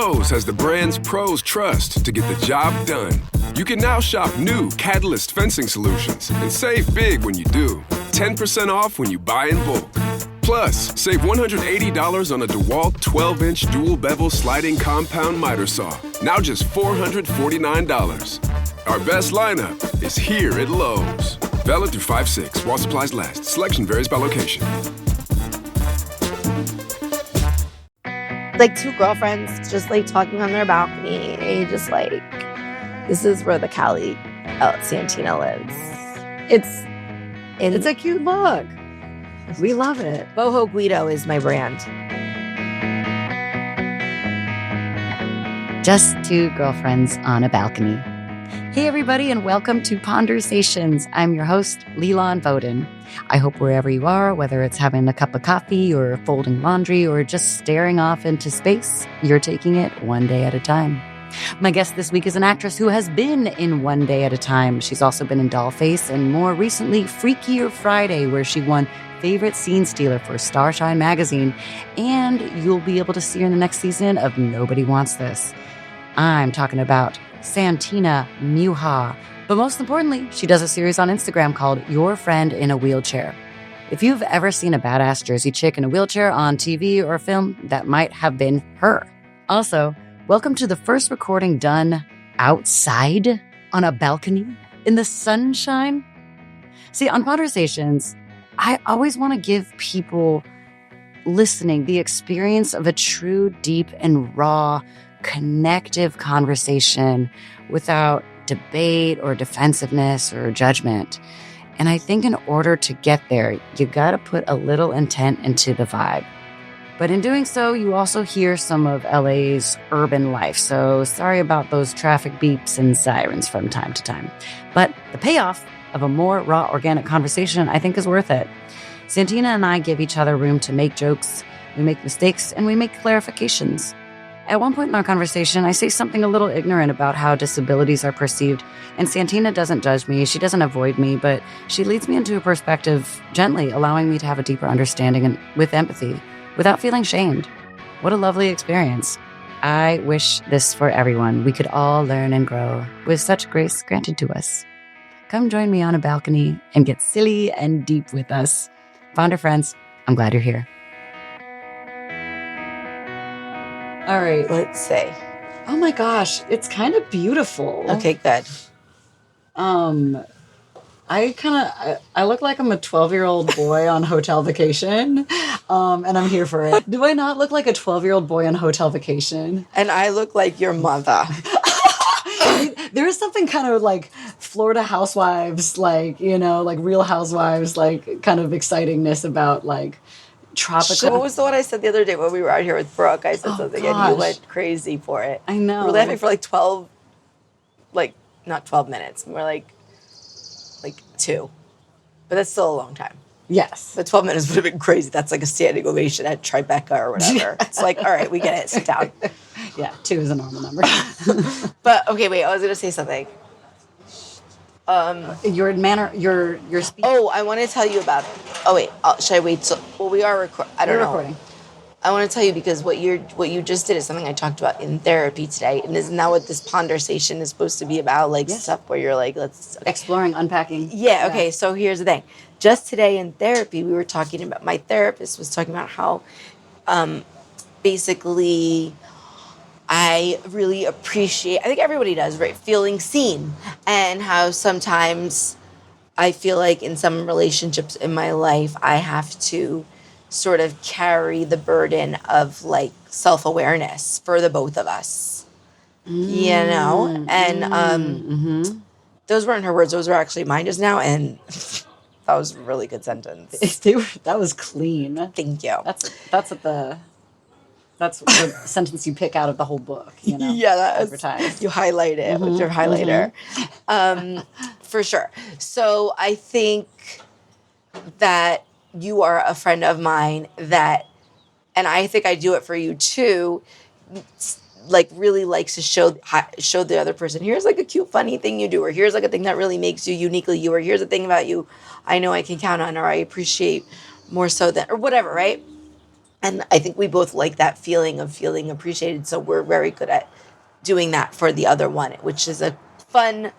Lowe's has the brands pros trust to get the job done. You can now shop new Catalyst fencing solutions and save big when you do. 10% off when you buy in bulk. Plus, save $180 on a DeWalt 12-inch dual-bevel sliding compound miter saw. Now just $449. Our best lineup is here at Lowe's. Valid through 5/6 while supplies last. Selection varies by location. Like two girlfriends just like talking on their balcony, just like, this is where the Cali Santina lives. It's a cute look. We love it. Boho Guido is my brand. Just two girlfriends on a balcony. Hey, everybody, and welcome to Pondersations. I'm your host, Lilan Bowden. I hope wherever you are, whether it's having a cup of coffee or folding laundry or just staring off into space, you're taking it one day at a time. My guest this week is an actress who has been in One Day at a Time. She's also been in Dollface and more recently Freakier Frieday, where she won Favorite Scene Stealer for Starshine magazine. And you'll be able to see her in the next season of Nobody Wants This. I'm talking about Santina Muha. But most importantly, she does a series on Instagram called Your Friend in a Wheelchair. If you've ever seen a badass Jersey chick in a wheelchair on TV or film, that might have been her. Also, welcome to the first recording done outside on a balcony in the sunshine. See, on Pondersations, I always want to give people listening the experience of a true, deep, and raw, connective conversation without debate or defensiveness or judgment. And I think in order to get there, you got to put a little intent into the vibe. But in doing so, you also hear some of LA's urban life. So sorry about those traffic beeps and sirens from time to time. But the payoff of a more raw, organic conversation, I think, is worth it. Santina and I give each other room to make jokes, we make mistakes, and we make clarifications. At one point in our conversation, I say something a little ignorant about how disabilities are perceived, and Santina doesn't judge me, she doesn't avoid me, but she leads me into a perspective gently, allowing me to have a deeper understanding and with empathy, without feeling shamed. What a lovely experience. I wish this for everyone. We could all learn and grow with such grace granted to us. Come join me on a balcony and get silly and deep with us. Founder friends, I'm glad you're here. All right. Let's see. Oh my gosh, it's kind of beautiful. Okay, good. I look like I'm a 12-year-old boy on hotel vacation, and I'm here for it. Do I not look like a 12-year-old boy on hotel vacation? And I look like your mother. There is something kind of like Florida housewives, like, you know, like Real Housewives, like kind of excitingness about like tropical. So what was the one I said the other day when we were out here with Brooke? I said something and you went crazy for it. I know. We were laughing for like 12, like not 12 minutes. More like 2. But that's still a long time. Yes. The 12 minutes would have been crazy. That's like a standing ovation at Tribeca or whatever. It's like, all right, we get it. Sit down. Yeah, 2 is a normal number. But okay, wait. I was gonna say something. Your speech. Oh, I want to tell you about. Oh wait, should I wait? Well, we are recording. I don't know. Recording. I want to tell you because what you just did is something I talked about in therapy today, and isn't that what this pondersation is supposed to be about? Like stuff where you're like, let's exploring, unpacking. Yeah. Okay. So here's the thing. Just today in therapy, we were talking about. My therapist was talking about how, basically, I really appreciate, I think everybody does, right? Feeling seen. And how sometimes I feel like in some relationships in my life, I have to sort of carry the burden of like self-awareness for the both of us, you know? And those weren't her words. Those were actually mine just now. And that was a really good sentence. That was clean. Thank you. That's the sentence you pick out of the whole book, you know? Yeah, that's advertised. You highlight it with your highlighter. For sure. So I think that you are a friend of mine that, and I think I do it for you too, like really likes to show the other person, here's like a cute, funny thing you do, or here's like a thing that really makes you uniquely you, or here's a thing about you I know I can count on, or I appreciate more so than, or whatever, right? And I think we both like that feeling of feeling appreciated. So we're very good at doing that for the other one, which is a fun,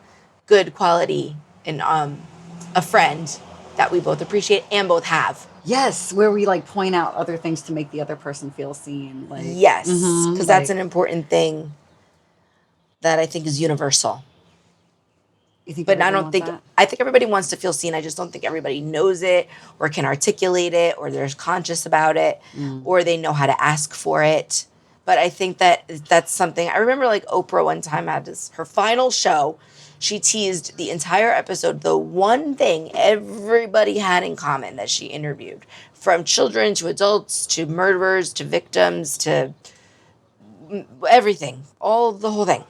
good quality in a friend that we both appreciate and both have. Yes, where we like point out other things to make the other person feel seen. Like Yes, because that's like, an important thing that I think is universal. you think But I everyone don't wants think that? I think everybody wants to feel seen. I just don't think everybody knows it or can articulate it or they're conscious about it or they know how to ask for it. But I think that that's something I remember. Like Oprah one time had her final show. She teased the entire episode. The one thing everybody had in common that she interviewed, from children to adults to murderers to victims to everything, all the whole thing.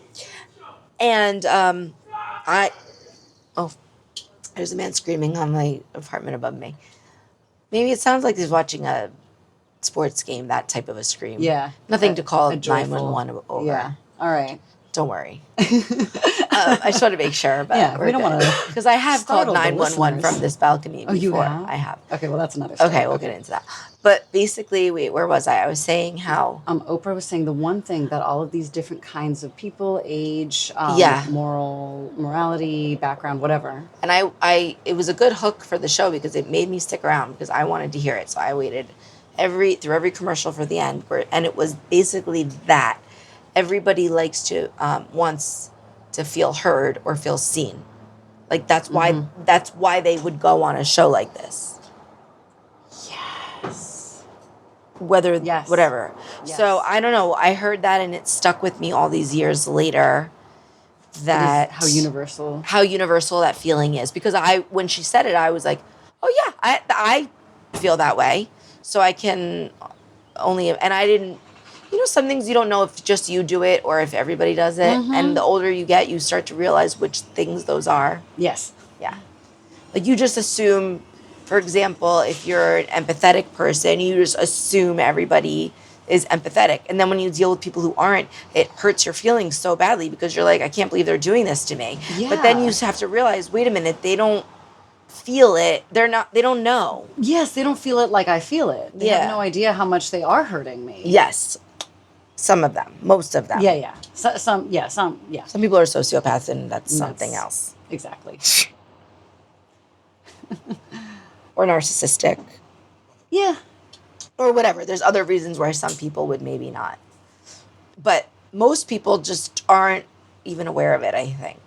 And I oh, there's a man screaming on my apartment above me. Maybe it sounds like he's watching a sports game, that type of a scream. Yeah. Nothing to call a joyful- 911 over. Yeah. All right. Don't worry. I just want to make sure. But Yeah, we don't want to. Because I have called startle the 911 listeners. from this balcony before. Oh, you have? I have. Okay, well, that's another story. Okay, we'll get into that. But basically, wait, where was I? I was saying how... Oprah was saying the one thing that all of these different kinds of people, age, morality, background, whatever. And it was a good hook for the show because it made me stick around because I wanted to hear it. So I waited through every commercial for the end. And it was basically that. Everybody likes to, wants to feel heard or feel seen. Like that's why they would go on a show like this. Yes. Whatever. Yes. So I don't know. I heard that and it stuck with me all these years later. That how universal that feeling is. Because when she said it, I was like, oh yeah, I feel that way. So I can only, and I didn't, some things you don't know if just you do it or if everybody does it. And the older you get, you start to realize which things those are. Yes. Yeah. Like you just assume, for example, if you're an empathetic person, you just assume everybody is empathetic. And then when you deal with people who aren't, it hurts your feelings so badly because you're like, I can't believe they're doing this to me. Yeah. But then you have to realize, wait a minute, they don't feel it. They don't know. Yes, they don't feel it like I feel it. They Yeah. have no idea how much they are hurting me. Yes. Some of them. Most of them. Yeah. Some. Some people are sociopaths and that's something else. Exactly. Or narcissistic. Yeah. Or whatever. There's other reasons why some people would maybe not. But most people just aren't even aware of it, I think.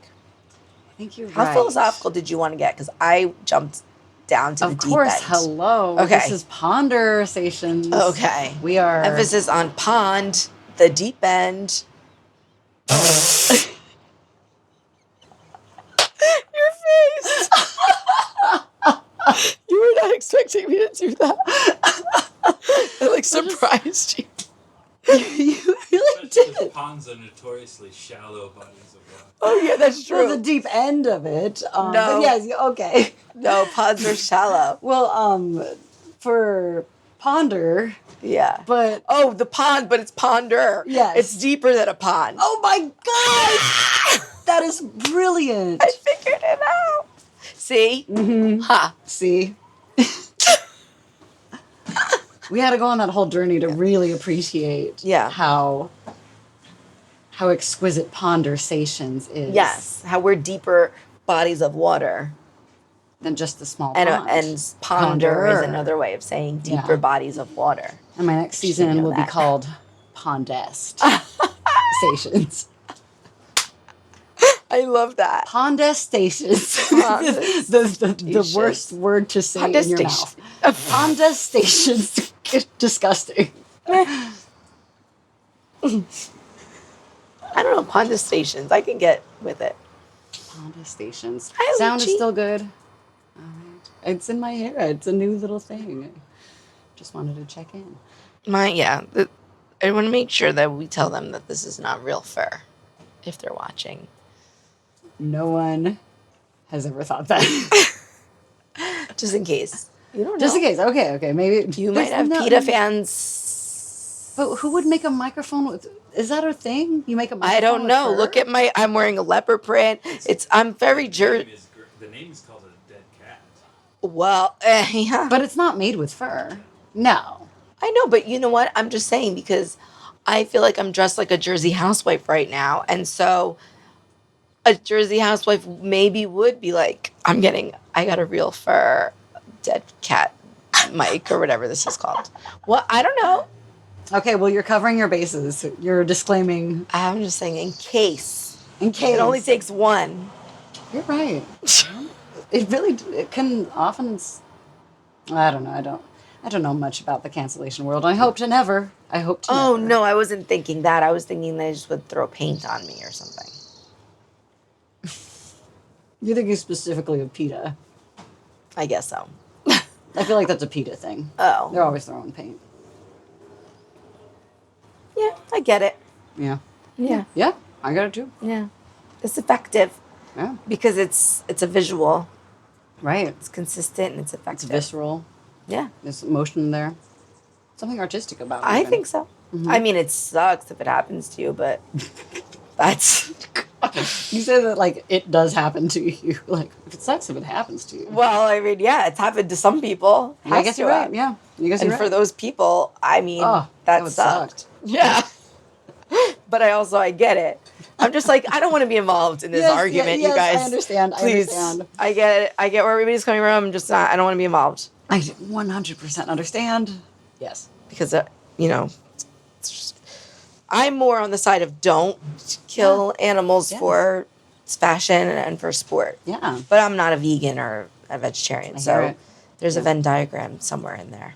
I think you're How right. philosophical did you want to get? Because I jumped down to the deep end. Of course. Hello. Okay. This is Pondersations. Okay. We are... Emphasis on pond, the deep end. Your face. You were not expecting me to do that. It surprised you. You really did. Ponds are notoriously shallow bodies of water. Oh yeah, that's true. Well, the deep end of it. No. But yes, okay. No, ponds are shallow. Well, for ponder, Yeah. but Oh, the pond, but it's ponder. Yes. It's deeper than a pond. oh my god, that is brilliant. I figured it out. See? Mm-hmm. Ha. See, we had to go on that whole journey to really appreciate how exquisite Pondersations is. Yes. How we're deeper bodies of water. Than just the small And, pond. and ponder is another way of saying deeper Yeah. bodies of water. And my next Should season know will be that. called Pondest Stations. I love that. Pondestations. the worst word to say in your mouth. Pondestations. Disgusting. I don't know, pondestations. I can get with it. Pondestations. Hi, Sound is Lucci. still good. All right. It's in my hair. It's a new little thing. Just wanted to check in. I want to make sure that we tell them that this is not real fur if they're watching. No one has ever thought that. Just in case. You don't know. Just in case. Okay. Maybe You might have PETA fans. But who would make a microphone with? Is that a thing? You make a microphone I don't with know. fur? Look at I'm wearing a leopard print. I'm very The name is called a dead cat. well, yeah. But it's not made with fur. No. I know, but you know what? I'm just saying because I feel like I'm dressed like a Jersey housewife right now. And so a Jersey housewife maybe would be like, I got a real fur dead cat mic or whatever this is called. Well, I don't know. Okay, well, you're covering your bases. You're disclaiming. I'm just saying in case. In case. It only takes one. You're right. It can often. I don't know. I don't know much about the cancellation world. I hope to never. Oh, never. no, I wasn't thinking that. I was thinking they just would throw paint on me or something. You're thinking specifically of PETA. I guess so. I feel like that's a PETA thing. Oh. They're always throwing paint. Yeah, I get it. Yeah. Yeah. Yeah, I got it too. Yeah. It's effective. Yeah. Because it's a visual. Right. It's consistent and it's It's effective. visceral. Yeah. There's emotion there. Something artistic about it. I even. think so. Mm-hmm. I mean, it sucks if it happens to you, but that's... You say that like it does happen to you. Like, if it sucks if it happens to you. Well, I mean, yeah, it's happened to some people. I guess you're right. Yeah. I guess And you're for right. those people, I mean, that that would sucked. suck. Yeah. But I get it. I'm just like, I don't want to be involved in this argument, you guys. I understand. Please. I understand. I get it. I get where everybody's coming from. I'm just not, I don't want to be involved. I 100% understand. Yes. Because, it's just, I'm more on the side of don't kill animals Yes. for fashion and for sport. Yeah. But I'm not a vegan or a vegetarian. I hear So it. there's a Venn diagram somewhere in there.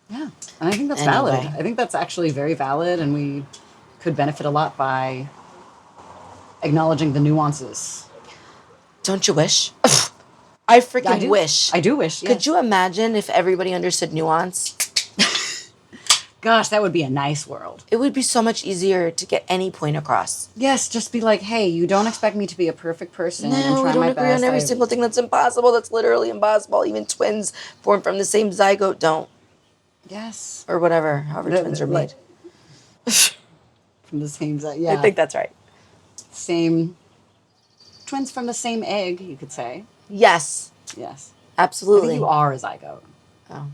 Yeah. And I think that's Anyway. valid. I think that's actually very valid, and we could benefit a lot by acknowledging the nuances. Don't you wish? I freaking I do. wish. I do wish. Yes. Could you imagine if everybody understood nuance? Gosh, that would be a nice world. It would be so much easier to get any point across. Yes, just be like, hey, you don't expect me to be a perfect person. and No, try we don't my agree best. on every single thing. That's impossible. That's literally impossible. Even twins born from the same zygote don't. Yes. Or whatever, however The- twins are like- made. From the same, yeah. I think that's right. Same. Twins from the same egg, you could say. Yes, Yes. I absolutely. think you are a zygote. Oh.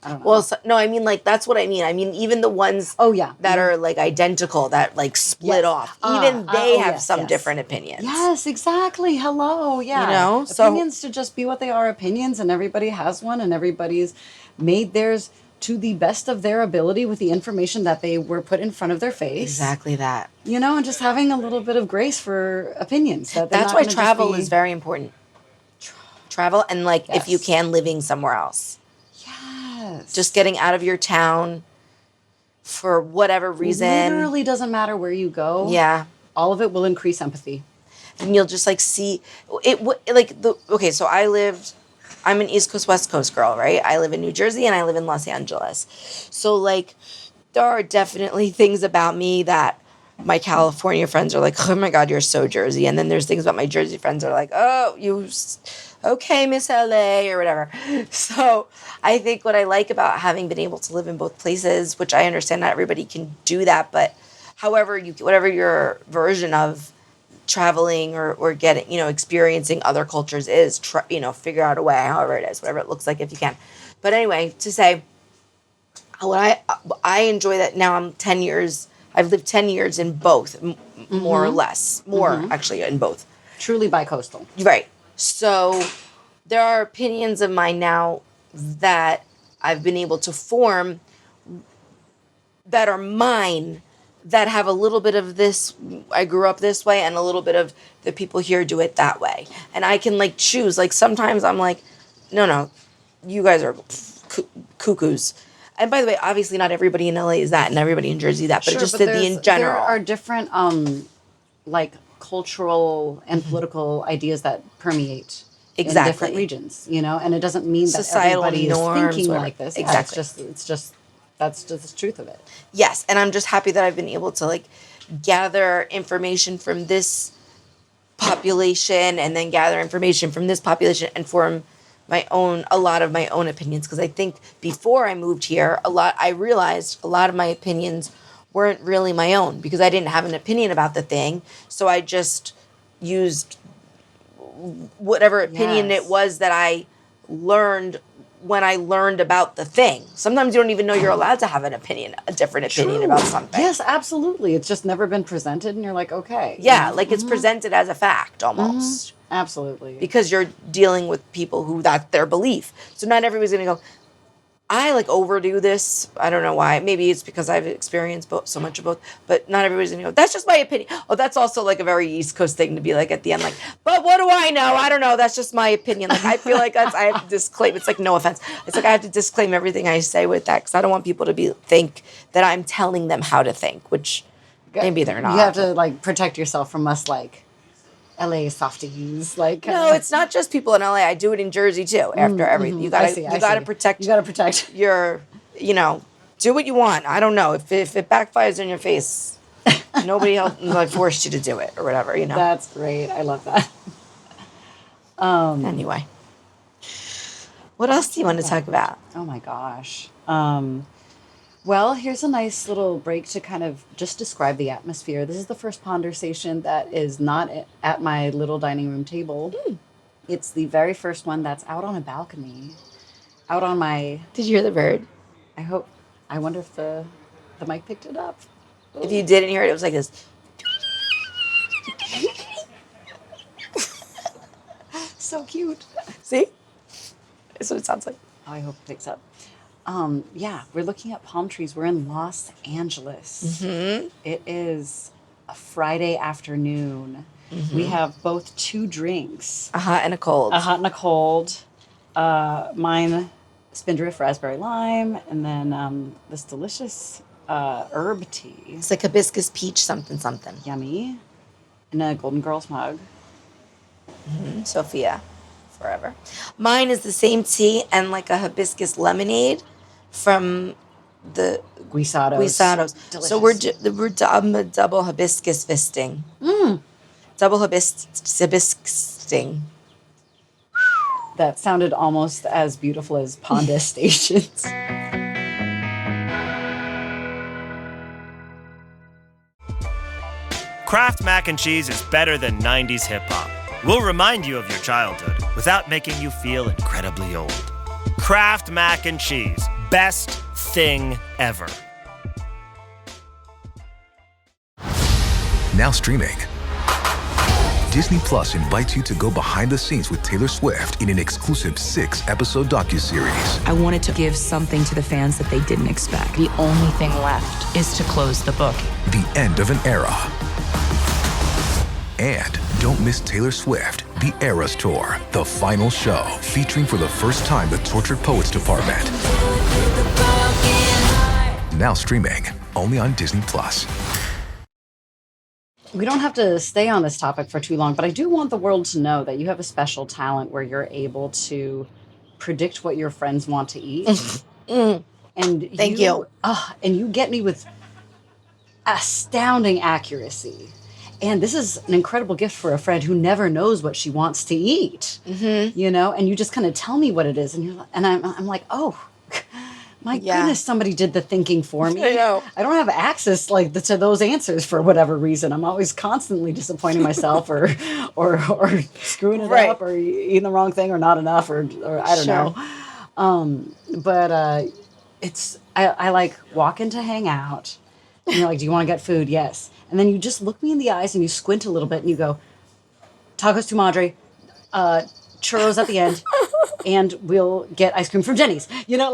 I don't know. Well, no, I mean, like, that's what I mean. I mean, even the ones Oh, yeah. that are, like, identical, that, like, split Yes. off, even they oh, have yes, some yes. different opinions. Yes, exactly. Hello. Yeah. You know, so- opinions should just be what they are, opinions, and everybody has one, and everybody's made theirs to the best of their ability with the information that they were put in front of their face. Exactly that. You know, and just having a little bit of grace for opinions. That they're That's not why gonna just travel be- is very important. Travel and, like, if you Yes. can, living somewhere else. Yes. Just getting out of your town for whatever reason. Literally doesn't matter where you go. Yeah. All of it will increase empathy. And you'll just, like, see it. Okay, so I'm an East Coast, West Coast girl, right? I live in New Jersey and I live in Los Angeles. So, like, there are definitely things about me that my California friends are like, oh my God, you're so Jersey. And then there's things about my Jersey friends that are like, oh, okay, Miss LA or whatever. So I think what I like about having been able to live in both places, which I understand not everybody can do that, but however whatever your version of traveling or getting, experiencing other cultures is, figure out a way, however it is, whatever it looks like if you can. But anyway, to say, what I enjoy that now I've lived 10 years in both, more or less. More, actually, in both. Truly bi-coastal. Right. So there are opinions of mine now that I've been able to form that are mine, that have a little bit of this, I grew up this way, and a little bit of the people here do it that way. And I can, like, choose. Like, sometimes I'm like, no, you guys are cuckoos. And by the way, obviously not everybody in LA is that, and everybody in Jersey that, but just in general. There are different, like, cultural and political ideas that permate in different regions, and it doesn't mean that Societal everybody is norms thinking or- like this. Exactly. Yeah, it's just that's just the truth of it. Yes, and I'm just happy that I've been able to, like, gather information from this population and then gather information from this population and form a lot of my own opinions. Because I think before I moved here, I realized a lot of my opinions weren't really my own because I didn't have an opinion about the thing. So I just used whatever opinion Yes. it was that I learned when I learned about the thing. Sometimes you don't even know you're allowed to have a different opinion about something. Yes, absolutely. It's just never been presented, and you're like, okay. Yeah, like it's presented as a fact almost. Absolutely. Because you're dealing with people who that's their belief. So not everybody's going to go, I like overdo this. I don't know why. Maybe it's because I've experienced so much of both. But not everybody's going to go, that's just my opinion. Oh, that's also like a very East Coast thing to be like at the end, like, but what do I know? I don't know. That's just my opinion. Like, I feel like I have to disclaim. It's like, no offense. It's like I have to disclaim everything I say with that because I don't want people to think that I'm telling them how to think, which maybe they're not. You have to like protect yourself from us like LA softies, like no, it's not just people in LA. I do it in Jersey too. After everything, you gotta protect. You gotta protect your. Do what you want. I don't know if it backfires in your face. Nobody else like forced you to do it or whatever. That's great. I love that. Anyway, what else do you want to talk about? Oh my gosh. Well, here's a nice little break to kind of just describe the atmosphere. This is the first Pondersation that is not at my little dining room table. It's the very first one that's out on a balcony, out on my... Did you hear the bird? I wonder if the mic picked it up. If you didn't hear it, it was like this. So cute. See? That's what it sounds like. I hope it picks up. Yeah, we're looking at palm trees. We're in Los Angeles. Mm-hmm. It is a Friday afternoon. Mm-hmm. We have both 2 drinks. A hot and a cold. A hot and a cold. Mine, Spindrift Raspberry Lime, and then this delicious herb tea. It's like hibiscus peach something something. Yummy. In a Golden Girls mug. Mm-hmm. Sophia. Forever. Mine is the same tea and like a hibiscus lemonade from the Guisados. Delicious. So we're double hibiscus fisting. Double hibiscusing. That sounded almost as beautiful as Ponda Stations. Kraft Mac and Cheese is better than 90s hip-hop. We'll remind you of your childhood without making you feel incredibly old. Kraft Mac and Cheese. Best thing ever. Now streaming. Disney Plus invites you to go behind the scenes with Taylor Swift in an exclusive 6-episode docuseries. I wanted to give something to the fans that they didn't expect. The only thing left is to close the book. The end of an era. And don't miss Taylor Swift, The Eras Tour, the final show, featuring for the first time the Tortured Poets Department. Now streaming, only on Disney Plus. We don't have to stay on this topic for too long, but I do want the world to know that you have a special talent where you're able to predict what your friends want to eat. And Thank you. And you get me with astounding accuracy. And this is an incredible gift for a friend who never knows what she wants to eat. Mm-hmm. And you just kind of tell me what it is, and I'm like, oh, my goodness, somebody did the thinking for me. I know. I don't have access to those answers for whatever reason. I'm always constantly disappointing myself or screwing it up or eating the wrong thing or not enough or I don't know. But I like walk in to hang out. And you're like, do you want to get food? Yes. And then you just look me in the eyes and you squint a little bit and you go, tacos tu madre, churros at the end, and we'll get ice cream from Jenny's. And I'm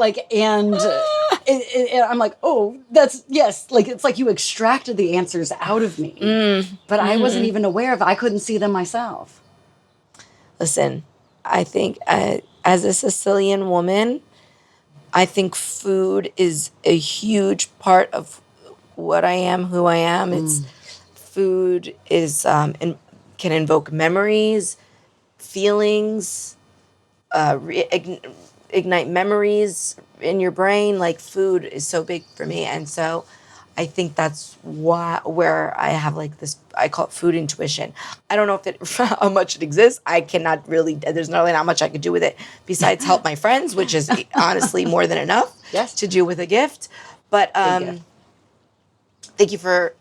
like, oh, that's, yes. Like, it's like you extracted the answers out of me. But I wasn't even aware of it. I couldn't see them myself. Listen, I think as a Sicilian woman, I think food is a huge part of what I am, who I am. It's food is can invoke memories, feelings, ignite memories in your brain. Like food is so big for me, and so I think that's where I have like this. I call it food intuition. I don't know if how much it exists. I cannot really. There's really not much I could do with it besides help my friends, which is honestly more than enough to do with a gift. But Thank you for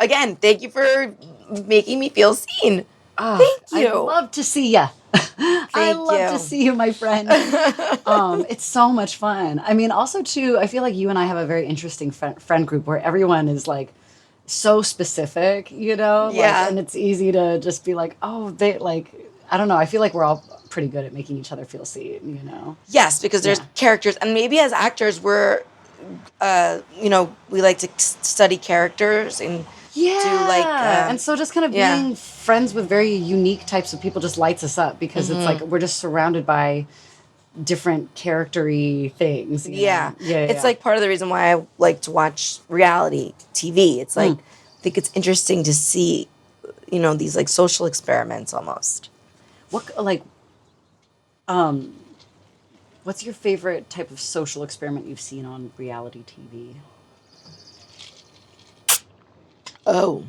making me feel seen. Thank you. I'd love to see ya. I love you. to see you, my friend. It's so much fun. I mean, also too, I feel like you and I have a very interesting friend group where everyone is like so specific, you know? Yeah. Like, and it's easy to just be like, oh, they like, I don't know. I feel like we're all pretty good at making each other feel seen, you know? Yes, because there's Yeah. characters, and maybe as actors, we're, we like to study characters and do like, and so just kind of yeah. being friends with very unique types of people just lights us up because it's like we're just surrounded by different charactery things. You Yeah. know? Yeah. It's like part of the reason why I like to watch reality TV. It's like, I think it's interesting to see, these like social experiments almost. What's your favorite type of social experiment you've seen on reality TV? Oh.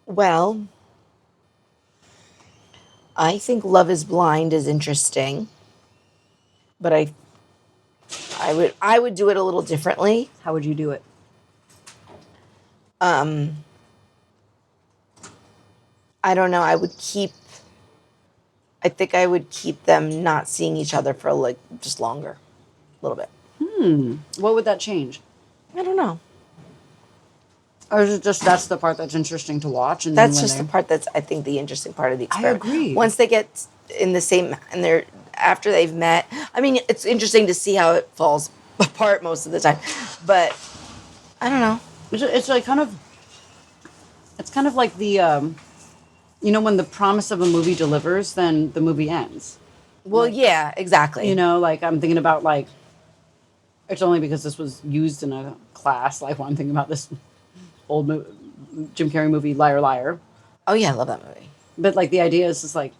Well, I think Love is Blind is interesting, but I would do it a little differently. How would you do it? I don't know. I think I would keep them not seeing each other for like just longer, a little bit. What would that change? I don't know. Or is it just that's the part that's interesting to watch? And That's then when just the part that's, I think, the interesting part of the I experiment. agree. Once they get in the same, and they're, after they've met, I mean, it's interesting to see how it falls apart most of the time. But, I don't know. It's like it's kind of like the, when the promise of a movie delivers, then the movie ends. Well, yeah, exactly. Like I'm thinking about like, it's only because this was used in a class. Like when I'm thinking about this old Jim Carrey movie, Liar Liar. Oh, yeah, I love that movie. But like the idea is just like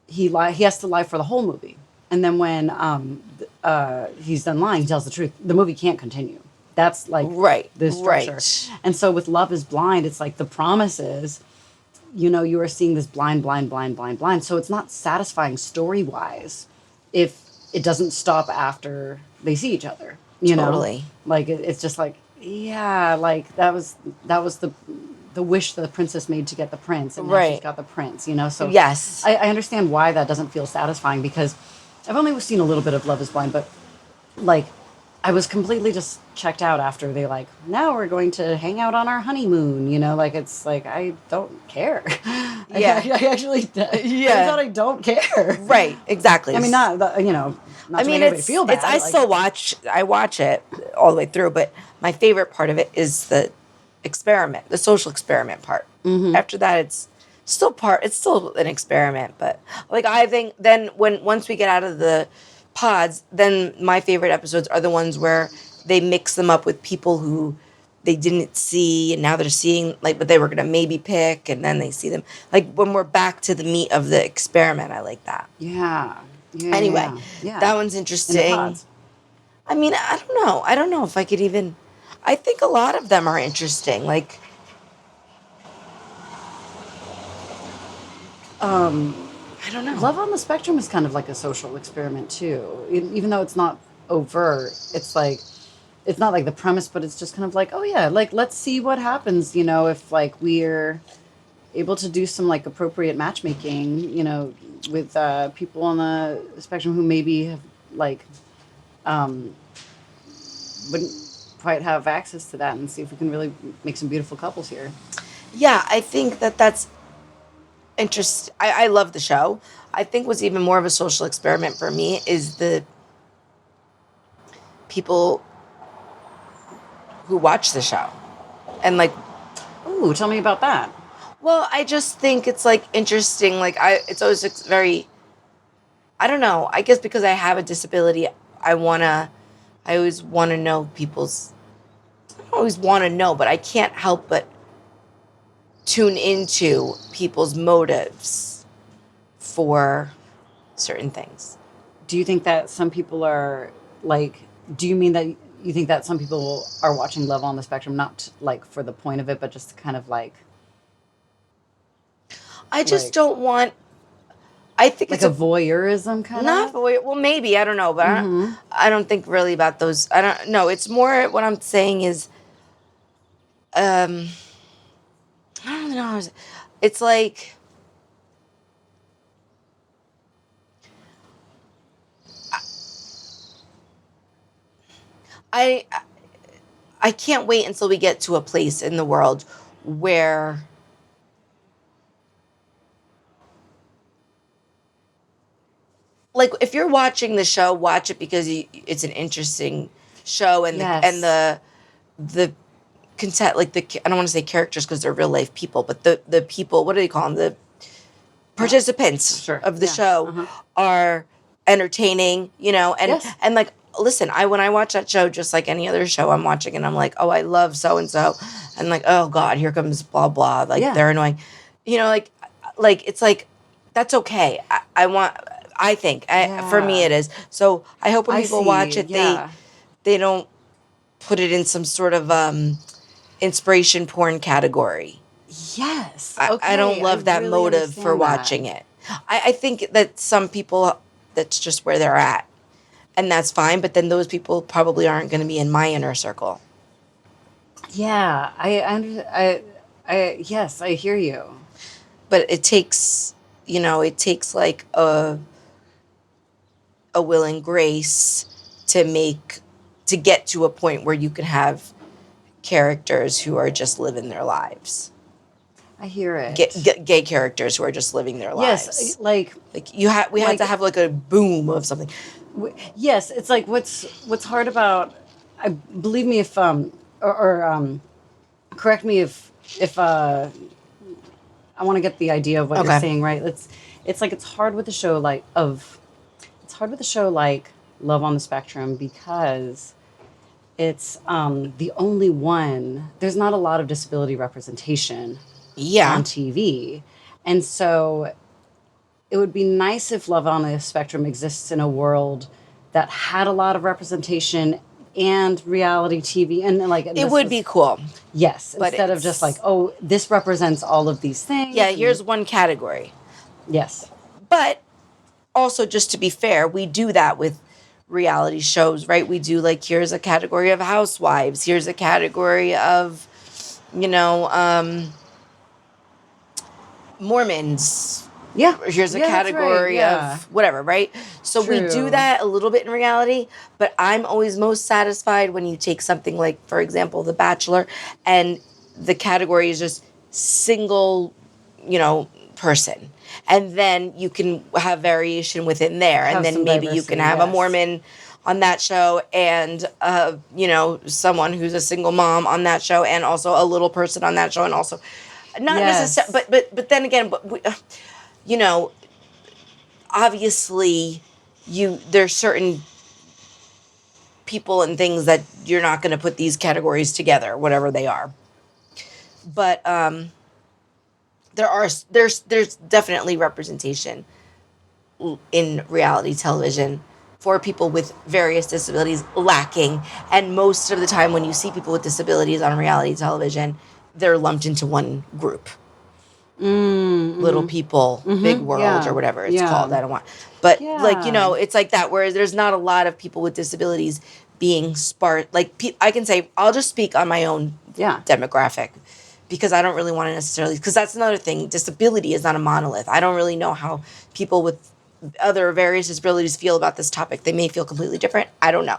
he has to lie for the whole movie, and then when he's done lying, he tells the truth. The movie can't continue. That's like the structure. Right. And so with Love is Blind, it's like the promise is, you are seeing this blind. So it's not satisfying story wise if it doesn't stop after they see each other. You Totally. know, like it's just like like that was the wish the princess made to get the prince, and now she's got the prince. So Yes. I understand why that doesn't feel satisfying because I've only seen a little bit of Love is Blind, but like I was completely just checked out after they like, now we're going to hang out on our honeymoon, like it's like I don't care. Yeah. I actually I don't care. Right, exactly. I mean, not to make anybody feel bad. I watch it all the way through, but my favorite part of it is the experiment, the social experiment part. After that, it's still an experiment, but like I think then once we get out of the pods, then my favorite episodes are the ones where they mix them up with people who they didn't see and now they're seeing, like, but they were gonna maybe pick and then they see them. Like when we're back to the meat of the experiment, I like that. Yeah. Anyway, that one's interesting. I mean, I don't know if I could even. I think a lot of them are interesting. Like, I don't know. Love on the Spectrum is kind of like a social experiment too. Even though it's not overt, it's like it's not like the premise, but it's just kind of like, oh yeah, like let's see what happens, if like we're able to do some like appropriate matchmaking, with people on the spectrum who maybe have like wouldn't quite have access to that, and see if we can really make some beautiful couples here. Yeah, I think that's interesting. I love the show. I think what's even more of a social experiment for me is the people who watch the show. And like, ooh, tell me about that. Well, I just think it's like interesting. Like it's always very, I don't know. I guess because I have a disability, I always want to know people's, I don't always want to know, but I can't help but tune into people's motives for certain things. Do you think that some people are like, do you mean that you think that some people are watching Love on the Spectrum not like for the point of it, but just kind of like, I just don't want, I think like it's a voyeurism kind not of? voyeur, well, maybe, I don't know, but I don't think really about those. I don't know. It's more what I'm saying is, I don't know. It's like, I can't wait until we get to a place in the world where like if you're watching the show, watch it because it's an interesting show and the content, like I don't want to say characters because they're real life people, but the people, what do they call them? The participants of the show are entertaining, you know, and like listen, when I watch that show, just like any other show I'm watching, and I'm like, oh, I love so and so, and like, oh God, here comes blah blah, like they're annoying, you know, like it's like that's okay. I think for me it is. So I hope when people watch it, they don't put it in some sort of inspiration porn category. Yes. I don't love that really motive for watching it. I think that some people, that's just where they're at. And that's fine, but then those people probably aren't going to be in my inner circle. Yeah, yes, I hear you. But it takes, you know, like a will and grace to get to a point where you can have characters who are just living their lives. I hear it. Gay characters who are just living their lives. Yes, we had to have like a boom of something. Yes, it's like what's hard about. Believe me if correct me if I want to get the idea of what you're saying right. It's like it's hard with a show like Love on the Spectrum because it's the only one. There's not a lot of disability representation on TV, and so it would be nice if Love on the Spectrum exists in a world that had a lot of representation and reality TV, and like it would be cool. Yes, but instead of just like, oh, this represents all of these things. Yeah, here's one category. Yes, but also just to be fair, we do that with reality shows, right? We do like here's a category of housewives, here's a category of, you know, Mormons. Yeah. Here's a category of whatever, right? So we do that a little bit in reality, but I'm always most satisfied when you take something like, for example, The Bachelor, and the category is just single, you know, person. And then you can have variation within there. And then maybe you can have a Mormon on that show and, you know, someone who's a single mom on that show and also a little person on that show and also not necessarily, but then again, you know, obviously there's certain people and things that you're not going to put these categories together, whatever they are. But there's definitely representation in reality television for people with various disabilities lacking. And most of the time when you see people with disabilities on reality television, they're lumped into one group. Little people, big world, or whatever it's called. I don't want, but like, you know, it's like that, whereas there's not a lot of people with disabilities being sparse. Like I can say, I'll just speak on my own demographic because I don't really want to necessarily, because that's another thing. Disability is not a monolith. I don't really know how people with other various disabilities feel about this topic. They may feel completely different. I don't know.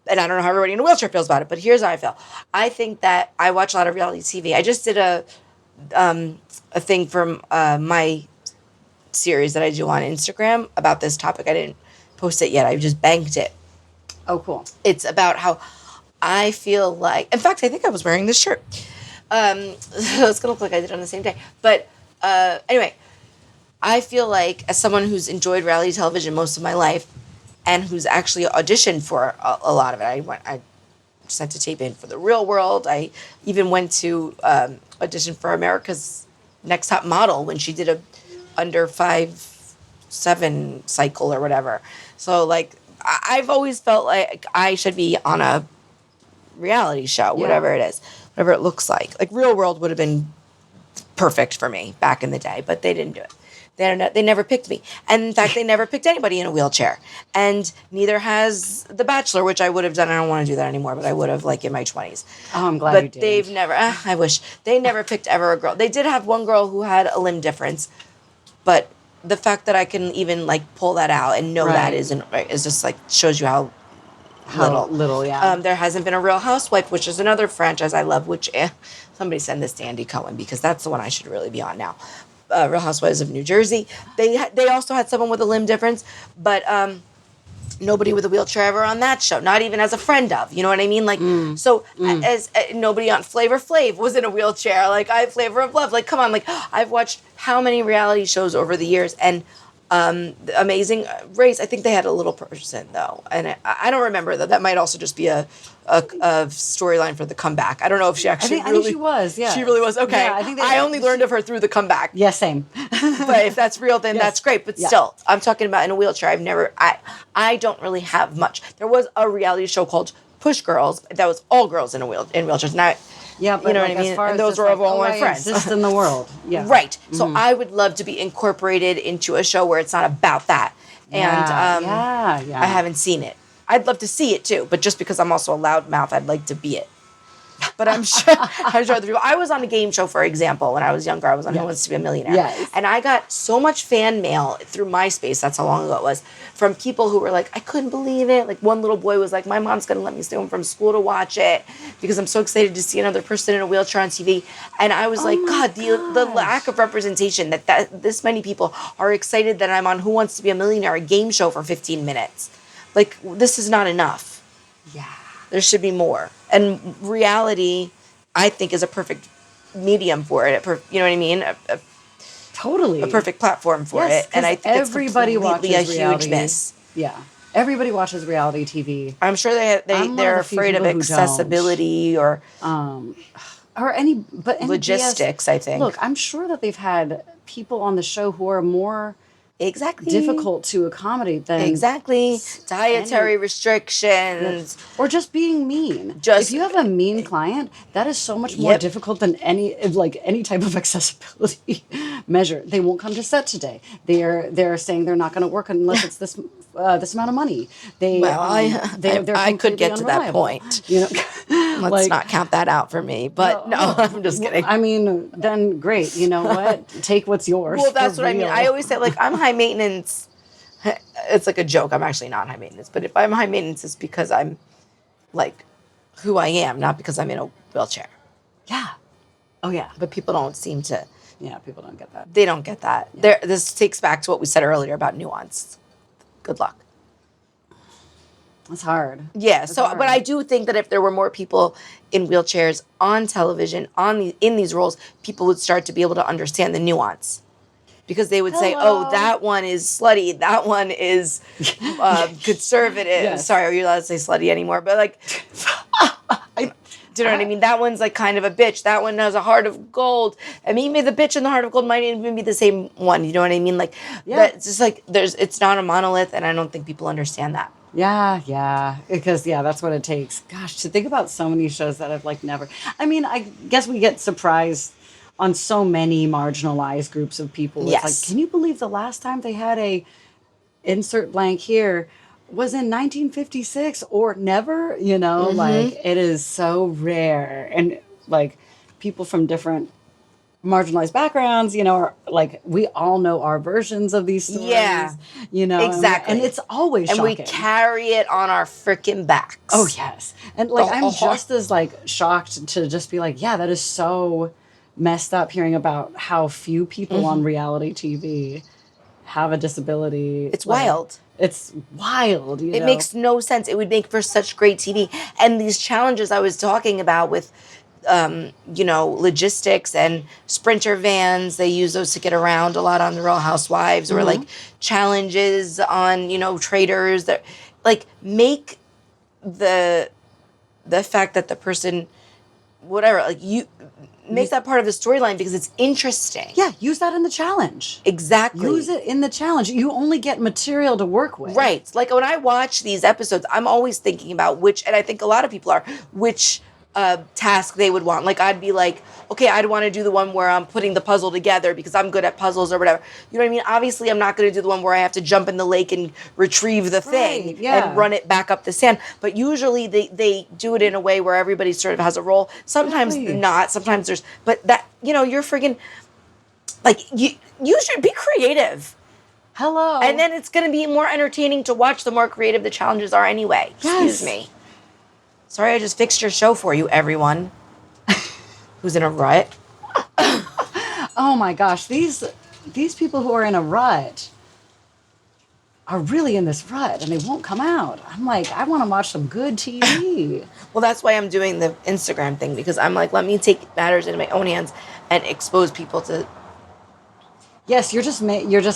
And I don't know how everybody in a wheelchair feels about it, but here's how I feel. I think that I watch a lot of reality TV. I just did a thing from my series that I do on Instagram about this topic. I didn't post it yet. I just banked it. Oh, cool. It's about how I feel like, in fact, I think I was wearing this shirt. So it's going to look like I did on the same day. But anyway, I feel like as someone who's enjoyed reality television most of my life and who's actually auditioned for a lot of it, I sent a tape in for The Real World. I even went to audition for America's Next Top Model when she did a under 5'7" cycle or whatever. So like I've always felt like I should be on a reality show, whatever it is, whatever it looks like. Like Real World would have been perfect for me back in the day, but they didn't do it. They never picked me. And in fact, they never picked anybody in a wheelchair. And neither has The Bachelor, which I would have done. I don't want to do that anymore, but I would have, like, in my 20s. Oh, I'm glad you did. But they've never, I wish. They never picked ever a girl. They did have one girl who had a limb difference. But the fact that I can even, like, pull that out and know that is just, like, shows you how Little, yeah. There hasn't been a Real Housewife, which is another franchise I love, which somebody send this to Andy Cohen because that's the one I should really be on now. Real Housewives of New Jersey. They also had someone with a limb difference, but nobody with a wheelchair ever on that show, not even as a friend of, you know what I mean? Like, as nobody on Flavor Flav was in a wheelchair. Like, I have Flavor of Love. Like, come on. Like, I've watched how many reality shows over the years, and the Amazing Race, I think they had a little person, though. And I don't remember, though. That might also just be a storyline for the comeback. I don't know if she actually I think she was, yeah. She really was? Okay. Yeah, I only learned of her through the comeback. Yeah, same. But if that's real, then that's great. But still, I'm talking about in a wheelchair. I don't really have much. There was a reality show called Push Girls that was all girls in wheelchairs. And yeah, but you know like, what I mean? as far And as those just were like, all my I friends. exist in the world. Yeah. Right. So I would love to be incorporated into a show where it's not about that. And I haven't seen it. I'd love to see it too, but just because I'm also a loudmouth, I'd like to be it. But I'm sure other people. I was on a game show, for example, when I was younger. I was on Who Wants to Be a Millionaire. Yes. And I got so much fan mail through MySpace, that's how long ago it was, from people who were like, I couldn't believe it. Like, one little boy was like, my mom's going to let me stay home from school to watch it because I'm so excited to see another person in a wheelchair on TV. And I was like, God, the lack of representation that this many people are excited that I'm on Who Wants to Be a Millionaire, a game show for 15 minutes. Like, this is not enough. Yeah. There should be more. And reality, I think, is a perfect medium for it. You know what I mean? Totally. A perfect platform for it. And I think everybody it's completely watches a reality. huge miss. Yeah. Everybody watches reality TV. I'm sure they're afraid of accessibility or any logistics, I think. Look, I'm sure that they've had people on the show who are more difficult to accommodate than dietary restrictions or just being mean. If you have a mean client, that is so much more difficult than any type of accessibility measure. They won't come to set today. They're saying they're not going to work unless it's this amount of money. I could get to that point. You know, let's not count that out for me. But no, I'm just kidding. I mean, then great. You know what? Take what's yours. Well, that's what I mean. I always say, like, I'm high maintenance. It's like a joke. I'm actually not high maintenance. But if I'm high maintenance, it's because I'm like who I am, not because I'm in a wheelchair. Yeah. Oh, yeah. But people don't seem to. Yeah, people don't get that. They don't get that. Yeah. This takes back to what we said earlier about nuance. Good luck. It's hard. Yeah. But I do think that if there were more people in wheelchairs on television, in these roles, people would start to be able to understand the nuance. Because they would say, oh, that one is slutty. That one is conservative. Yes. Sorry, are you allowed to say slutty anymore? But like, do you know what I mean? That one's like kind of a bitch. That one has a heart of gold. I mean, maybe the bitch and the heart of gold might even be the same one. You know what I mean? Like, it's just like it's not a monolith, and I don't think people understand that. Yeah. Because, that's what it takes. Gosh, to think about so many shows that have like never. I mean, I guess we get surprised on so many marginalized groups of people. It's like, can you believe the last time they had a insert blank here was in 1956 or never? You know, like it is so rare. And like people from different marginalized backgrounds, you know, are like we all know our versions of these stories. Yeah. You know, exactly. And it's always shocking. And we carry it on our freaking backs. Oh, yes. And like I'm just as like shocked to just be like, yeah, that is so messed up hearing about how few people on reality TV have a disability. It's wild. It's wild. It makes no sense. It would make for such great TV. And these challenges I was talking about with, logistics and Sprinter vans, they use those to get around a lot on the Real Housewives, or like challenges on, traders that like make the fact that the person, whatever, like make that part of the storyline because it's interesting. Yeah, use that in the challenge. Exactly. Use it in the challenge. You only get material to work with. Right. Like when I watch these episodes, I'm always thinking about and I think a lot of people are, which task they would want. Like I'd be like, okay, I'd want to do the one where I'm putting the puzzle together because I'm good at puzzles or whatever. You know what I mean? Obviously, I'm not going to do the one where I have to jump in the lake and retrieve the thing and run it back up the sand. But usually they do it in a way where everybody sort of has a role. Sometimes not. Sometimes there's, but that, you're friggin', like, you should be creative. Hello. And then it's going to be more entertaining to watch the more creative the challenges are anyway. Excuse me. Sorry, I just fixed your show for you, everyone who's in a rut. Oh my gosh, these people who are in a rut are really in this rut and they won't come out. I'm like, I want to watch some good TV. Well, that's why I'm doing the Instagram thing, because I'm like, let me take matters into my own hands and expose people to. Yes, you're just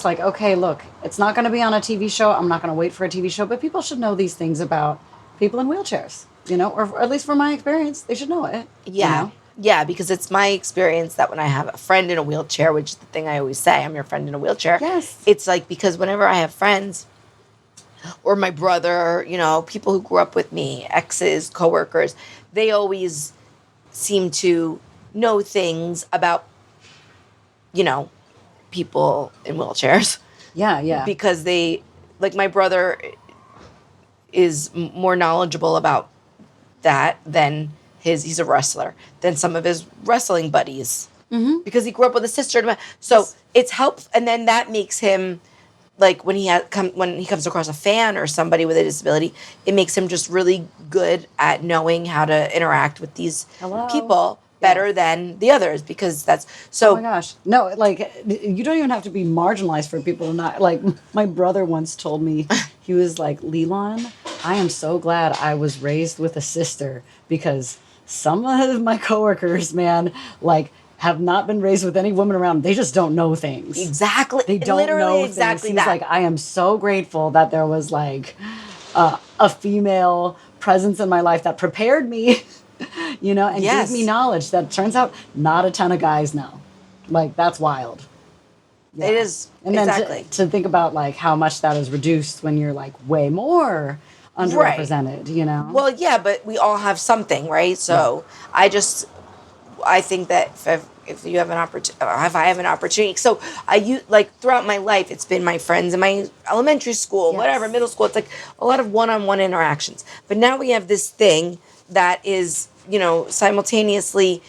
like, okay, look, it's not going to be on a TV show. I'm not going to wait for a TV show, but people should know these things about people in wheelchairs, or at least from my experience, they should know it. Yeah. You know? Yeah, because it's my experience that when I have a friend in a wheelchair, which is the thing I always say, I'm your friend in a wheelchair. Yes. It's like, because whenever I have friends or my brother, people who grew up with me, exes, coworkers, they always seem to know things about, people in wheelchairs. Yeah. Because my brother is more knowledgeable about that than he's a wrestler, than some of his wrestling buddies. Mm-hmm. Because he grew up with a sister. So it's helpful. And then that makes him, like, when he comes across a fan or somebody with a disability, it makes him just really good at knowing how to interact with these people better than the others, because that's so. Oh my gosh. No, like, you don't even have to be marginalized for people to not, like, my brother once told me, he was like, Lilan, I am so glad I was raised with a sister, because some of my coworkers, man, like, have not been raised with any woman around. They just don't know things. Exactly. They don't Literally know exactly things. He's like, I am so grateful that there was, like, a female presence in my life that prepared me, and gave me knowledge that turns out not a ton of guys know. Like, that's wild. Yeah. It is. And then exactly. to think about, like, how much that is reduced when you're, like, way more underrepresented, Well, yeah, but we all have something, right? So I think that if you have an opportunity, if I have an opportunity, so throughout my life, it's been my friends in my elementary school, whatever, middle school. It's like a lot of one-on-one interactions. But now we have this thing that is, simultaneously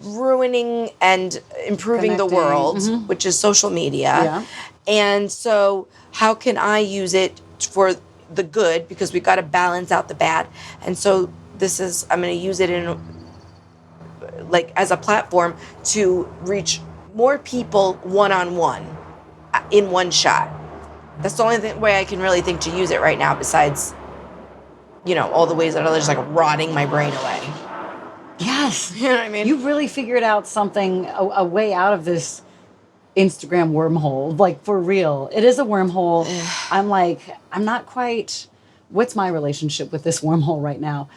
ruining and improving the world, which is social media. Yeah. And so how can I use it for the good? Because we've got to balance out the bad. And so I'm going to use it as a platform to reach more people one-on-one in one shot. That's the only way I can really think to use it right now, besides, all the ways that are just like rotting my brain away. Yes. You know what I mean? You really figured out something, a way out of this Instagram wormhole, like, for real. It is a wormhole. I'm not quite, what's my relationship with this wormhole right now?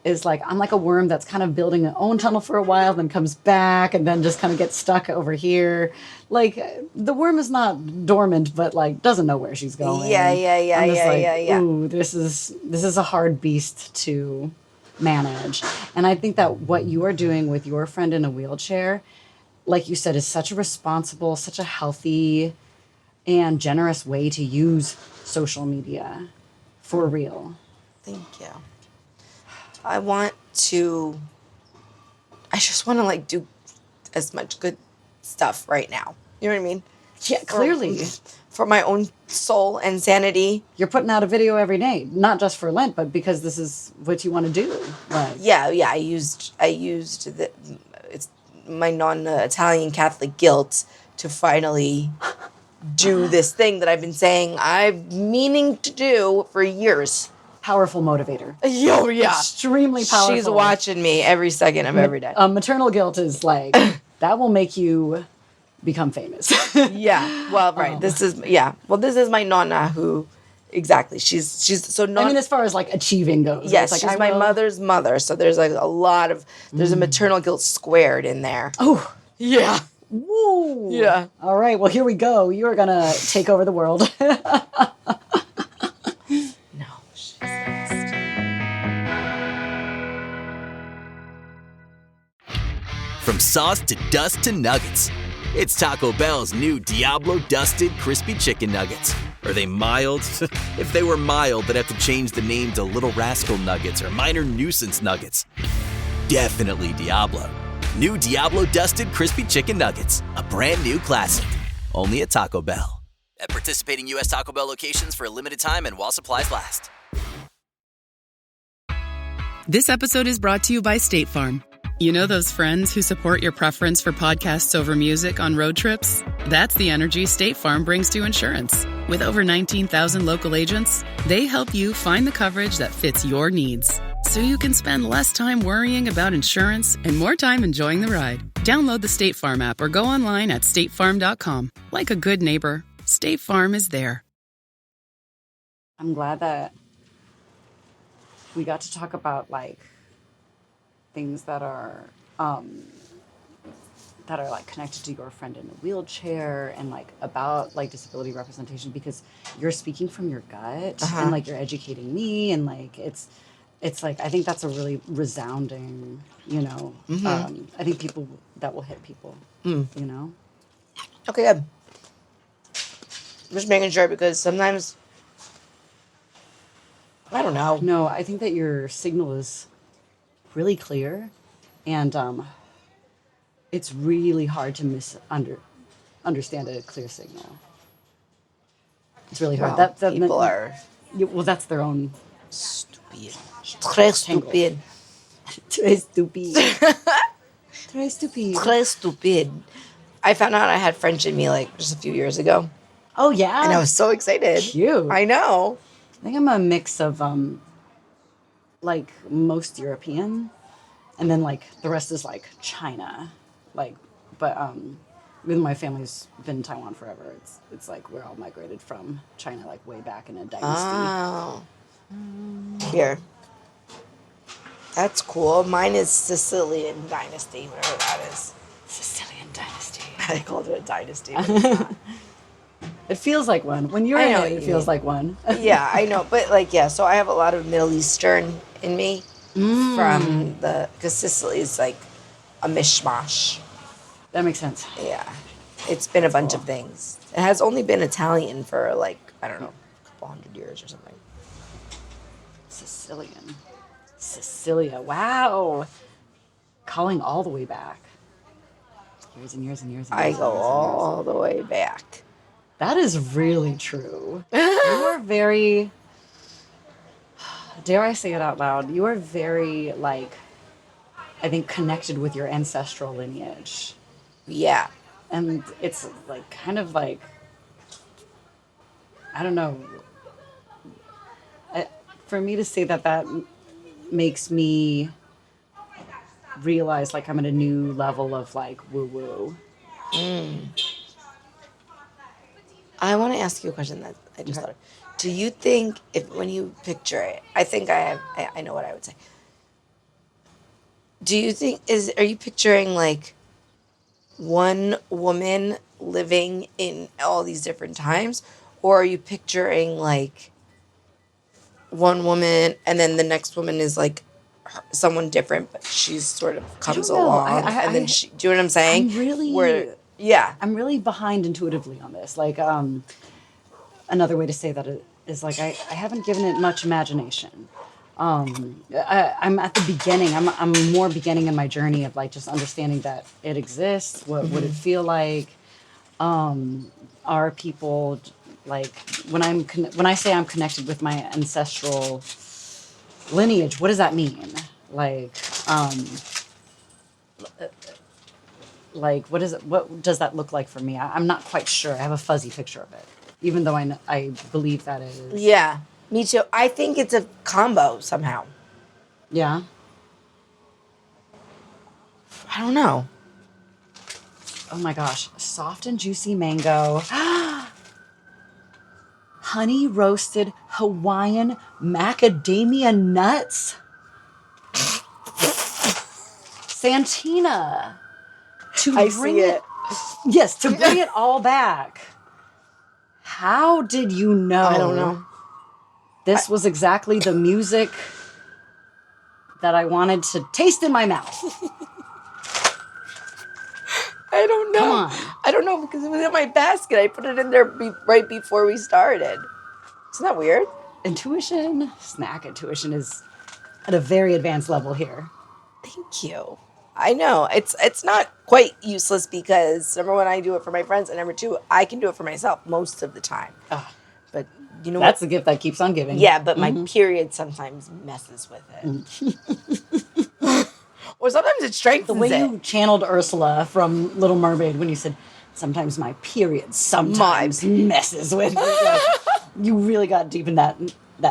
Is like, I'm like a worm that's kind of building an own tunnel for a while, then comes back, and then just kind of gets stuck over here. Like, the worm is not dormant, but, like, doesn't know where she's going. Yeah. Ooh, this is a hard beast to manage. And I think that what you are doing with your friend in a wheelchair, like you said, is such a responsible, such a healthy and generous way to use social media. For real. Thank you. I just want to do as much good stuff right now. You know what I mean? Yeah, clearly. For my own soul and sanity. You're putting out a video every day, not just for Lent, but because this is what you want to do. Right? Yeah. I used it's my non-Italian Catholic guilt to finally do this thing that I've been saying I'm meaning to do for years. Powerful motivator. Oh, yeah. Extremely powerful. She's watching me every second of every day. Maternal guilt is like, that will make you become famous. Yeah. Well, right. This is my nonna who, exactly. She's so I mean, as far as, like, achieving goes. Yes, like, she's my mother's mother. So there's, like, there's a maternal guilt squared in there. Oh. Yeah. Woo. Yeah. All right. Well, here we go. You are going to take over the world. From sauce to dust to nuggets, it's Taco Bell's new Diablo Dusted Crispy Chicken Nuggets. Are they mild? If they were mild, they'd have to change the name to Little Rascal Nuggets or Minor Nuisance Nuggets. Definitely Diablo. New Diablo Dusted Crispy Chicken Nuggets, a brand new classic. Only at Taco Bell. At participating U.S. Taco Bell locations for a limited time and while supplies last. This episode is brought to you by State Farm. You know those friends who support your preference for podcasts over music on road trips? That's the energy State Farm brings to insurance. With over 19,000 local agents, they help you find the coverage that fits your needs, so you can spend less time worrying about insurance and more time enjoying the ride. Download the State Farm app or go online at statefarm.com. Like a good neighbor, State Farm is there. I'm glad that we got to talk about like things that are like connected to your friend in a wheelchair and like about like disability representation, because you're speaking from your gut and like you're educating me, and like it's like I think that's a really resounding, you know, I think that will hit people, you know. Okay, good. Just making sure, because sometimes I don't know. No, I think that your signal is really clear, and it's really hard to understand a clear signal. It's really hard. Well, people are that's their own stupid. Très stupid. Très stupid. Très stupid. Très stupid. I found out I had French in me like just a few years ago. Oh yeah, and I was so excited. Cute. I know. I think I'm a mix of like most European, and then like the rest is like China, like, but even my family's been in Taiwan forever. It's like we're all migrated from China like way back in a dynasty. Oh. Here. That's cool. Mine is Sicilian dynasty, whatever that is. Sicilian dynasty. I called it a dynasty, but it's not. It feels like one. When you're in it feels like one. Yeah, I know. But like, yeah, so I have a lot of Middle Eastern in me from because Sicily is like a mishmash. That makes sense. Yeah. It's been a bunch of things. It has only been Italian for like, I don't know, a couple hundred years or something. Sicilian. Sicilia. Wow. Calling all the way back. Years and years and years and years. I go all the way back. That is really true. You are very, dare I say it out loud, you are very, like, I think connected with your ancestral lineage. Yeah. And it's like, kind of like, I don't know. For me to say that makes me realize like I'm at a new level of like woo-woo. I want to ask you a question that I just thought of. Do you think when you picture it, I think I know what I would say. Do you think, are you picturing like one woman living in all these different times? Or are you picturing like one woman and then the next woman is like someone different, but she's sort of comes along and then she, do you know what I'm saying? I'm really behind intuitively on this. Like, another way to say that is like, I haven't given it much imagination. I'm at the beginning. I'm more beginning in my journey of like just understanding that it exists. What would it feel like? Are people like when I say I'm connected with my ancestral lineage? What does that mean? Like, what does that look like for me? I'm not quite sure. I have a fuzzy picture of it, even though I believe that it is. Yeah, me too. I think it's a combo somehow. Yeah. I don't know. Oh my gosh. Soft and juicy mango. Honey roasted Hawaiian macadamia nuts. Santina. I see it. Yes, to bring it all back. How did you know? I don't know. This was exactly the music that I wanted to taste in my mouth. I don't know. Come on. I don't know because it was in my basket. I put it in there right before we started. Isn't that weird? Snack intuition is at a very advanced level here. Thank you. I know. It's not quite useless because number one, I do it for my friends, and number two, I can do it for myself most of the time. But you know That's what? the gift that keeps on giving. Yeah, but my period sometimes messes with it. Or sometimes it strengthens The way it. you channeled Ursula from Little Mermaid when you said, sometimes my period sometimes messes with me. Like, you really got deep in that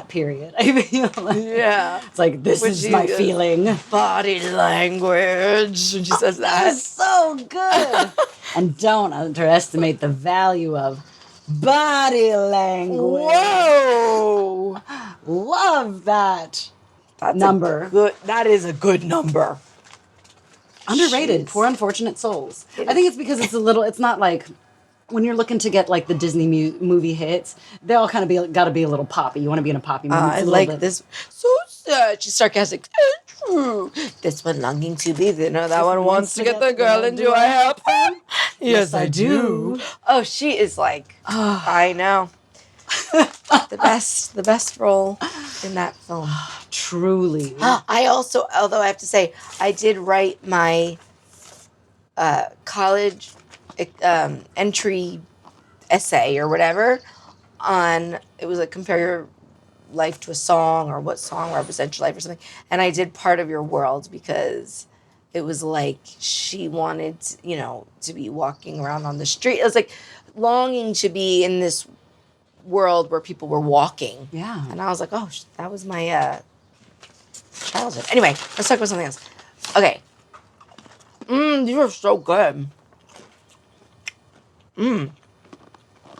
period. I feel like. Yeah. It's like, this is my feeling. Body language. When she says that. That's so good. And don't underestimate the value of body language. Whoa. Love that. That's number. That is a good number. Underrated. Jeez. Poor unfortunate souls. I think it's because it's not like when you're looking to get like the Disney movie hits, they all kind of got to be a little poppy. You want to be in a poppy movie. I like this. So she's sarcastic. True. This one longing to be there. No, that one wants to get the girl, and do I help him? Yes, I do. Oh, she is like, I know. the best role in that film. Truly. I also, although I have to say, I did write my college entry essay or whatever on, it was like compare your life to a song or what song represents your life or something. And I did Part of Your World because it was like she wanted, to be walking around on the street. It was like longing to be in this world where people were walking. Yeah. And I was like, oh, that was my childhood. Anyway, let's talk about something else. Okay. These are so good.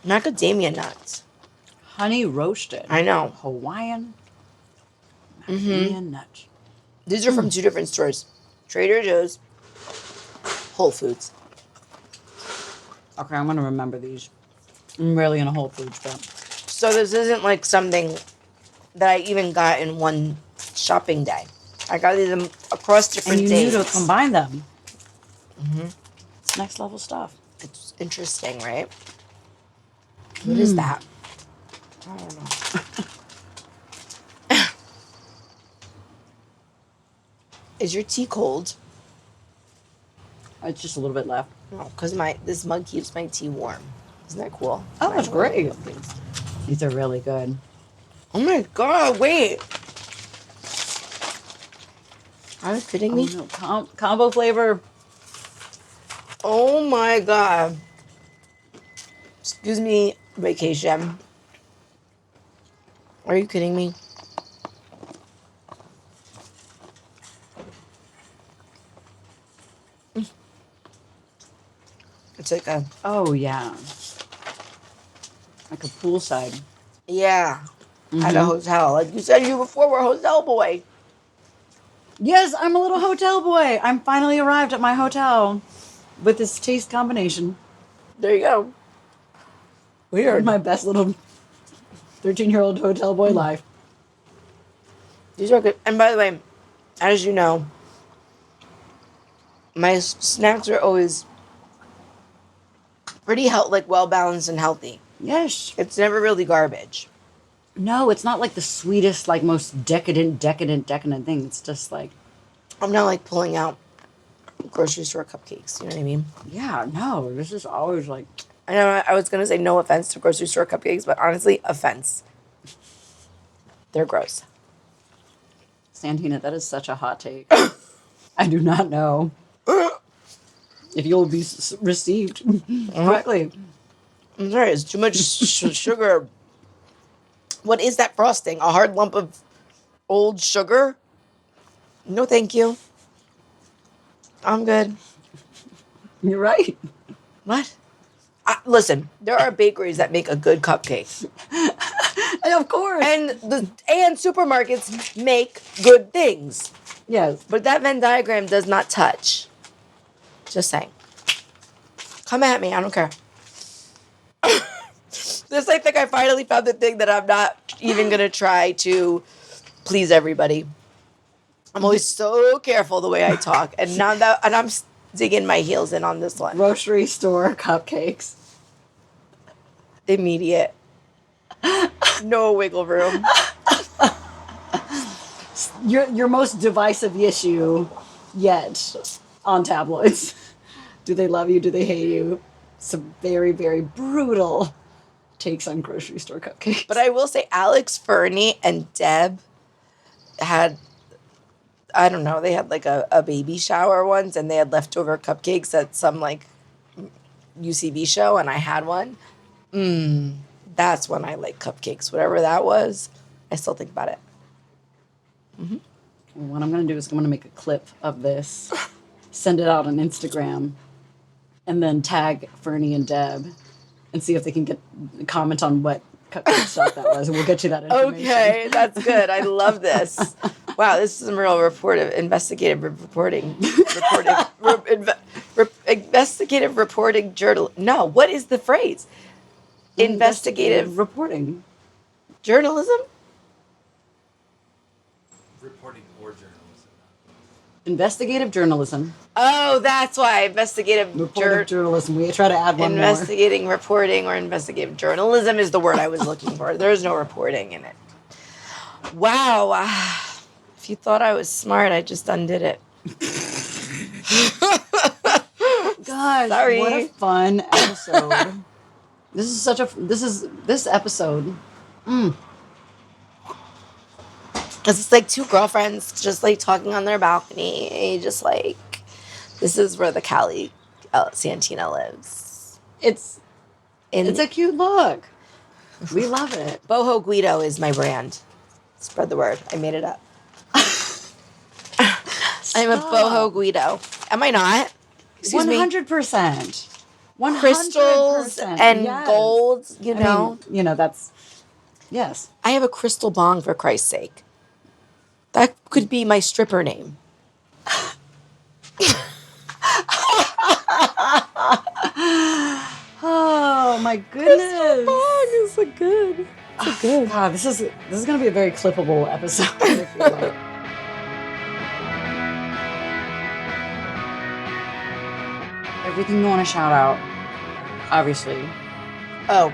Macadamia nuts. Honey roasted. I know. Hawaiian macadamia nuts. These are from two different stores. Trader Joe's, Whole Foods. Okay, I'm going to remember these. I'm really in a Whole Foods, but... So this isn't like something that I even got in one shopping day. I got them across different days. And you knew to combine them. Mm-hmm. It's next level stuff. It's interesting, right? What is that? I don't know. Is your tea cold? It's just a little bit left. No, because this mug keeps my tea warm. Isn't that cool? Oh, that's great. These are really good. Oh my god, wait. Are you kidding me? No. Combo flavor. Oh my god. Excuse me, vacation. Are you kidding me? It's like a... Oh, yeah. Like a poolside. Yeah. At a hotel. Like you said before, we're a hotel boy. Yes, I'm a little hotel boy. I'm finally arrived at my hotel with this taste combination. There you go. Weird. My best little 13-year-old hotel boy life. These are good. And by the way, as you know, my snacks are always pretty well-balanced and healthy. Yes. It's never really garbage. No, it's not like the sweetest, like most decadent thing. It's just like... I'm not like pulling out grocery store cupcakes. You know what I mean? Yeah, no. This is always like... I know I was going to say no offense to grocery store cupcakes, but honestly, offense. They're gross. Santina, that is such a hot take. I do not know if you'll be received correctly. I'm sorry, it's too much sugar. What is that frosting? A hard lump of old sugar? No, thank you. I'm good. You're right. What? Listen, there are bakeries that make a good cupcake. Of course. And supermarkets make good things. Yes. But that Venn diagram does not touch. Just saying. Come at me, I don't care. This, I think I finally found the thing that I'm not even going to try to please everybody. I'm always so careful the way I talk. And I'm digging my heels in on this one. Grocery store cupcakes. Immediate. No wiggle room. Your most divisive issue yet. on tabloids. Do they love you? Do they hate you? Some very, very brutal takes on grocery store cupcakes. But I will say Alex, Fernie, and Deb had, I don't know, they had like a baby shower once, and they had leftover cupcakes at some like UCB show, and I had one. That's when I like cupcakes. Whatever that was, I still think about it. Mm-hmm. What I'm going to do is I'm going to make a clip of this, send it out on Instagram, and then tag Fernie and Deb and see if they can get comment on what cupcake stuff that was, and we'll get you that information. Okay, that's good. I love this. Wow, this is some real investigative reporting. Investigative reporting journal. No, what is the phrase? Investigative reporting. Journalism? Reporting or journalism. Investigative journalism. Oh, that's why. Investigative journalism. We try to add one Investigating reporting or investigative journalism is the word I was looking for. There's no reporting in it. Wow. If you thought I was smart, I just undid it. Gosh, sorry. What a fun episode. This episode. Because it's like two girlfriends just like talking on their balcony. Just like, this is where the Cali Santina lives. It's a cute look. We love it. Boho Guido is my brand. Spread the word. I made it up. I'm a boho Guido. Am I not? 100%. 100%. Crystals and golds, you know. I mean, that's, yes. I have a crystal bong, for Christ's sake. That could be my stripper name. Oh my goodness. Crystal bong is so good. So good. God, this is going to be a very clippable episode, I feel like. Everything you want to shout out, obviously. Oh,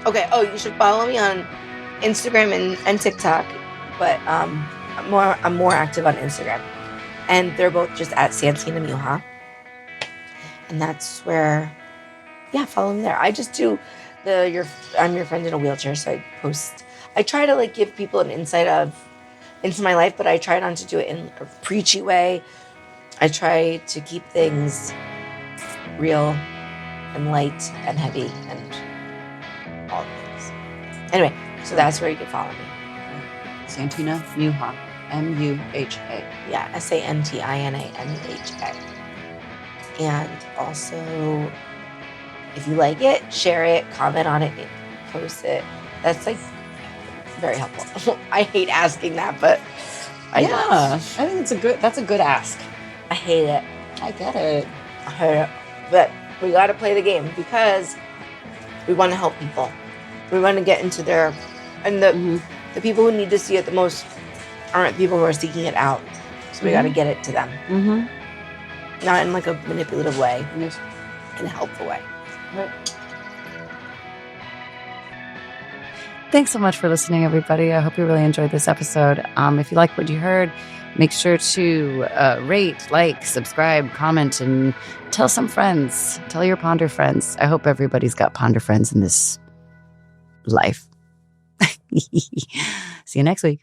okay. Oh, you should follow me on Instagram and TikTok, but I'm more active on Instagram, and they're both just at Santina Muha, and that's where, follow me there. I just do I'm your friend in a wheelchair, so I post. I try to like give people an insight into my life, but I try not to do it in a preachy way. I try to keep things real and light and heavy and all the things. Anyway, so that's where you can follow me. Santina Muha. M-U-H-A. Yeah, SANTINAMUHA. And also, if you like it, share it, comment on it, post it. That's like very helpful. I hate asking that, but I think that's a good ask. I hate it. I get it. I hate it. But we got to play the game because we want to help people. We want to get into their, and the people who need to see it the most aren't people who are seeking it out. So we got to get it to them. Mm-hmm. Not in like a manipulative way, in a helpful way. Right. Thanks so much for listening, everybody. I hope you really enjoyed this episode. If you like what you heard, make sure to rate, like, subscribe, comment, and tell some friends. Tell your Ponder friends. I hope everybody's got Ponder friends in this life. See you next week.